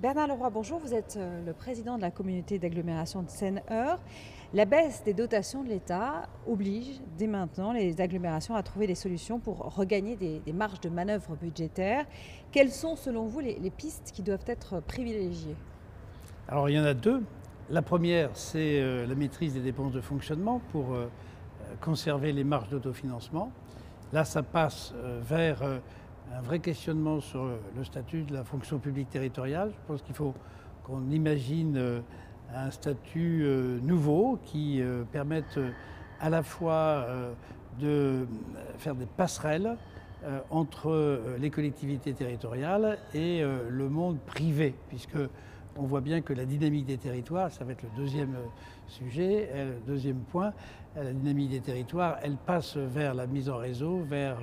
Bernard Leroy, bonjour. Vous êtes le président de la communauté d'agglomération de Seine-Eure. La baisse des dotations de l'État oblige dès maintenant les agglomérations à trouver des solutions pour regagner des marges de manœuvre budgétaires. Quelles sont selon vous les pistes qui doivent être privilégiées? Alors il y en a deux. La première, c'est la maîtrise des dépenses de fonctionnement pour conserver les marges d'autofinancement. Là, ça passe vers un vrai questionnement sur le statut de la fonction publique territoriale. Je pense qu'il faut qu'on imagine un statut nouveau qui permette à la fois de faire des passerelles entre les collectivités territoriales et le monde privé, puisque on voit bien que la dynamique des territoires, ça va être le deuxième sujet, le deuxième point, la dynamique des territoires, elle passe vers la mise en réseau, vers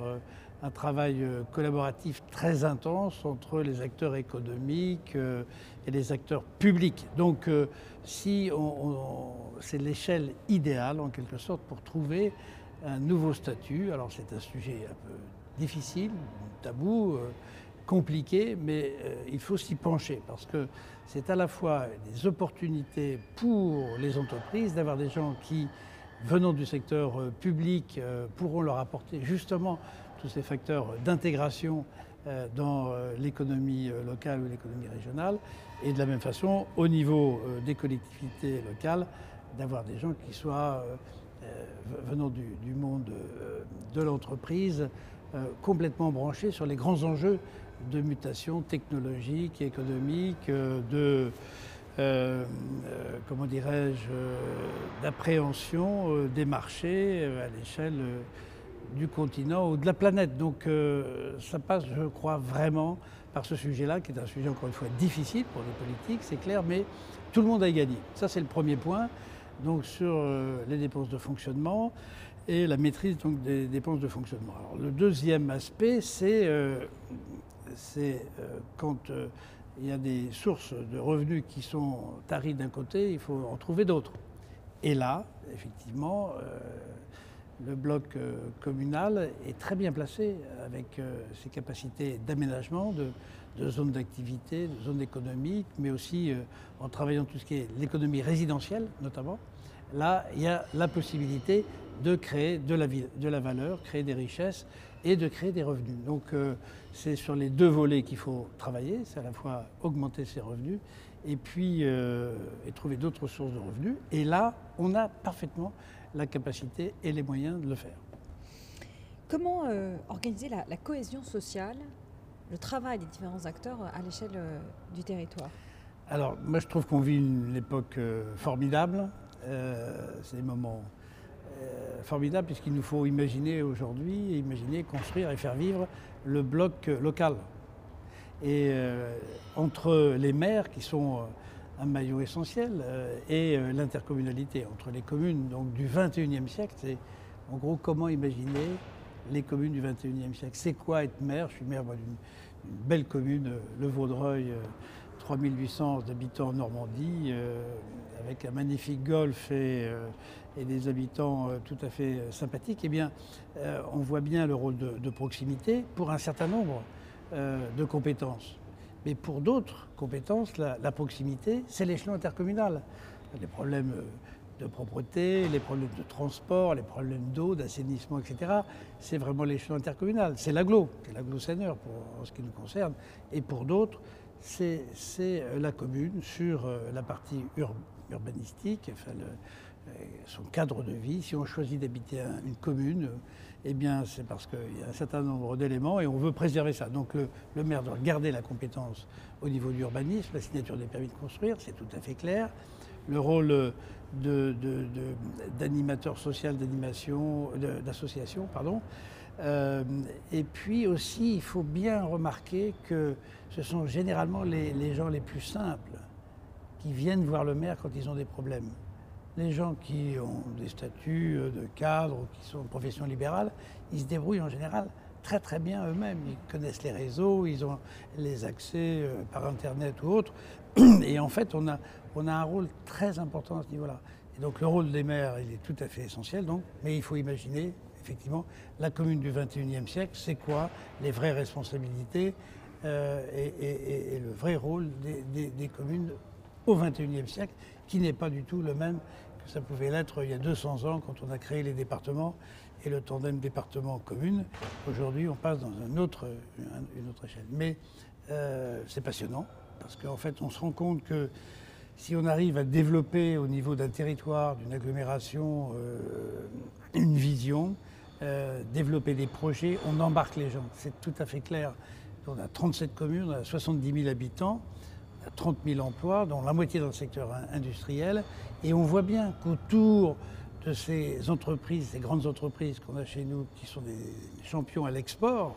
un travail collaboratif très intense entre les acteurs économiques et les acteurs publics. Donc c'est l'échelle idéale en quelque sorte pour trouver un nouveau statut. Alors c'est un sujet un peu difficile, tabou, compliqué, mais il faut s'y pencher parce que c'est à la fois des opportunités pour les entreprises d'avoir des gens qui, venant du secteur public, pourront leur apporter justement tous ces facteurs d'intégration dans l'économie locale ou l'économie régionale, et de la même façon, au niveau des collectivités locales, d'avoir des gens qui soient venant du monde de l'entreprise, complètement branchés sur les grands enjeux de mutation technologique, économique, comment dirais-je, d'appréhension des marchés à l'échelle du continent ou de la planète. Donc ça passe, je crois, vraiment par ce sujet-là, qui est un sujet encore une fois difficile pour les politiques, c'est clair, mais tout le monde a gagné. Ça, c'est le premier point. Donc sur les dépenses de fonctionnement et la maîtrise donc, des dépenses de fonctionnement. Alors, le deuxième aspect, c'est quand il y a des sources de revenus qui sont taries d'un côté, il faut en trouver d'autres. Et là, effectivement, le bloc communal est très bien placé avec ses capacités d'aménagement, de zones d'activité, de zones économiques, mais aussi en travaillant tout ce qui est l'économie résidentielle notamment. Là, il y a la possibilité de créer de la valeur, créer des richesses et de créer des revenus. Donc c'est sur les deux volets qu'il faut travailler, c'est à la fois augmenter ses revenus et puis et trouver d'autres sources de revenus. Et là, on a parfaitement la capacité et les moyens de le faire. Comment organiser la cohésion sociale, le travail des différents acteurs à l'échelle du territoire? Alors moi je trouve qu'on vit une époque formidable. C'est des moments formidables puisqu'il nous faut imaginer aujourd'hui, construire et faire vivre le bloc local. Et entre les maires qui sont un maillot essentiel et l'intercommunalité, entre les communes donc, du XXIe siècle, c'est en gros comment imaginer les communes du XXIe siècle. C'est quoi être maire? Je suis maire d'une belle commune, le Vaudreuil, 3800 habitants en Normandie, avec un magnifique golfe et des habitants tout à fait sympathiques. Eh bien, on voit bien le rôle de proximité pour un certain nombre de compétences. Mais pour d'autres compétences, la proximité, c'est l'échelon intercommunal. Les problèmes de propreté, les problèmes de transport, les problèmes d'eau, d'assainissement, etc. C'est vraiment l'échelon intercommunal. C'est l'agglo Seine-Eure en ce qui nous concerne. Et pour d'autres, c'est la commune sur la partie urbanistique, enfin son cadre de vie. Si on choisit d'habiter une commune, eh bien c'est parce qu'il y a un certain nombre d'éléments et on veut préserver ça. Donc le maire doit garder la compétence au niveau de l'urbanisme, la signature des permis de construire, c'est tout à fait clair. Le rôle d'animateur social, d'association, pardon. Et puis aussi, il faut bien remarquer que ce sont généralement les gens les plus simples qui viennent voir le maire quand ils ont des problèmes. Les gens qui ont des statuts de cadre ou qui sont en profession libérale, ils se débrouillent en général très très bien eux-mêmes. Ils connaissent les réseaux, ils ont les accès par Internet ou autre. Et en fait, on a un rôle très important à ce niveau-là. Et donc le rôle des maires, il est tout à fait essentiel. Donc, mais il faut imaginer, effectivement, la commune du XXIe siècle, c'est quoi les vraies responsabilités et le vrai rôle des communes au XXIe siècle, qui n'est pas du tout le même que ça pouvait l'être il y a 200 ans quand on a créé les départements et le tandem département-commune. Aujourd'hui, on passe dans une autre échelle. Mais c'est passionnant, parce qu'en fait, on se rend compte que si on arrive à développer au niveau d'un territoire, d'une agglomération, une vision, développer des projets, on embarque les gens. C'est tout à fait clair. On a 37 communes, on a 70 000 habitants, on a 30 000 emplois, dont la moitié dans le secteur industriel. Et on voit bien qu'autour de ces entreprises, ces grandes entreprises qu'on a chez nous, qui sont des champions à l'export,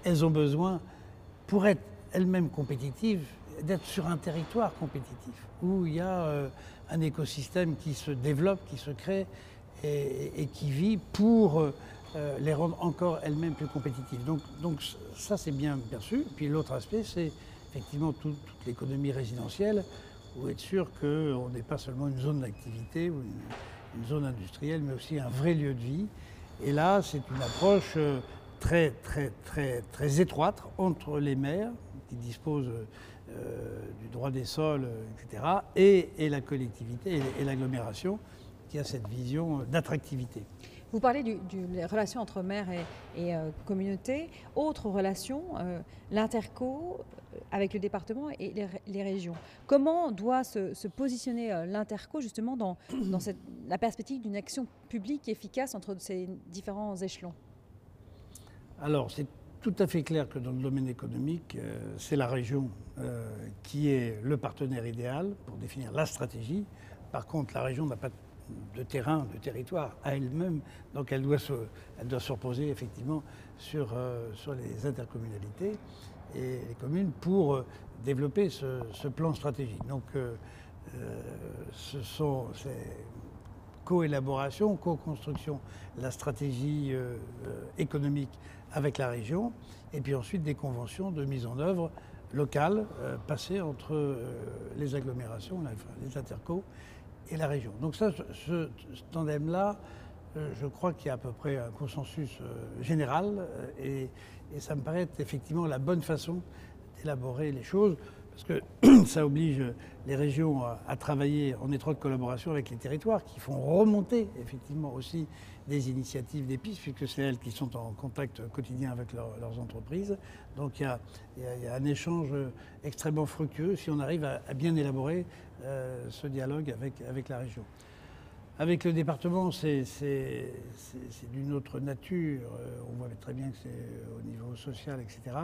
elles ont besoin, pour être elles-mêmes compétitives, d'être sur un territoire compétitif, où il y a un écosystème qui se développe, qui se crée et qui vit pour les rendre encore elles-mêmes plus compétitives. Donc ça, c'est bien perçu. Puis l'autre aspect, c'est effectivement toute l'économie résidentielle, où être sûr qu'on n'est pas seulement une zone d'activité ou une zone industrielle, mais aussi un vrai lieu de vie. Et là, c'est une approche très étroite entre les maires, qui disposent du droit des sols, etc., et la collectivité et l'agglomération, qui a cette vision d'attractivité. Vous parlez des relations entre maires et communauté. Autre relation, l'interco avec le département et les régions. Comment doit se positionner l'interco justement dans la perspective d'une action publique efficace entre ces différents échelons? Alors, c'est tout à fait clair que dans le domaine économique, c'est la région qui est le partenaire idéal pour définir la stratégie. Par contre, la région n'a pas de terrain, de territoire à elle-même, donc elle doit se reposer effectivement sur les intercommunalités et les communes pour développer ce plan stratégique. Donc ce sont ces co-élaboration, co-construction, la stratégie économique avec la région, et puis ensuite des conventions de mise en œuvre locale passées entre les agglomérations, les intercos et la région. Donc ça, ce tandem-là, je crois qu'il y a à peu près un consensus général et ça me paraît être effectivement la bonne façon d'élaborer les choses, parce que ça oblige les régions à travailler en étroite collaboration avec les territoires qui font remonter effectivement aussi des initiatives, des pistes, puisque c'est elles qui sont en contact quotidien avec leurs entreprises. Donc il y a un échange extrêmement fructueux si on arrive à bien élaborer ce dialogue avec la région. Avec le département, c'est d'une autre nature. On voit très bien que c'est au niveau social, etc.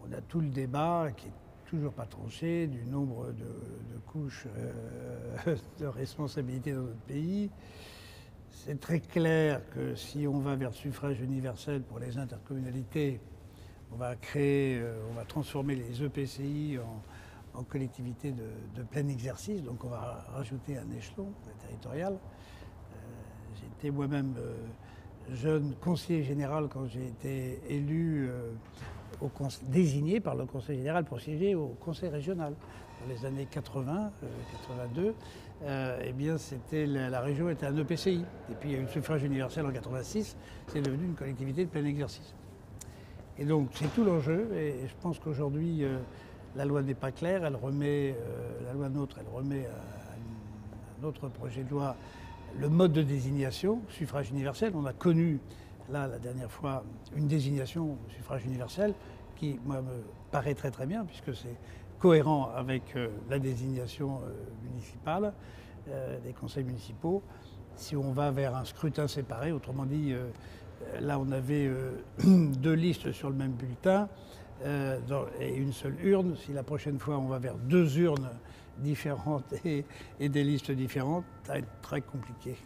On a tout le débat qui est toujours pas tranché du nombre de couches de responsabilité dans notre pays. C'est très clair que si on va vers le suffrage universel pour les intercommunalités, on va transformer les EPCI en collectivités de plein exercice, donc on va rajouter un échelon territorial. J'étais moi-même jeune conseiller général quand j'ai été élu, désigné par le conseil général pour siéger au conseil régional. Dans les années 80, 82, eh bien la région était un EPCI. Et puis il y a eu le suffrage universel en 86, c'est devenu une collectivité de plein exercice. Et donc c'est tout l'enjeu, et je pense qu'aujourd'hui la loi n'est pas claire, la loi NOTRe, elle remet à un autre projet de loi le mode de désignation, suffrage universel. On a connu là la dernière fois une désignation au suffrage universel qui moi me paraît très bien, puisque c'est cohérent avec la désignation municipale, des conseils municipaux. Si on va vers un scrutin séparé, autrement dit, là on avait deux listes sur le même bulletin et une seule urne. Si la prochaine fois on va vers deux urnes différentes et des listes différentes, ça va être très compliqué.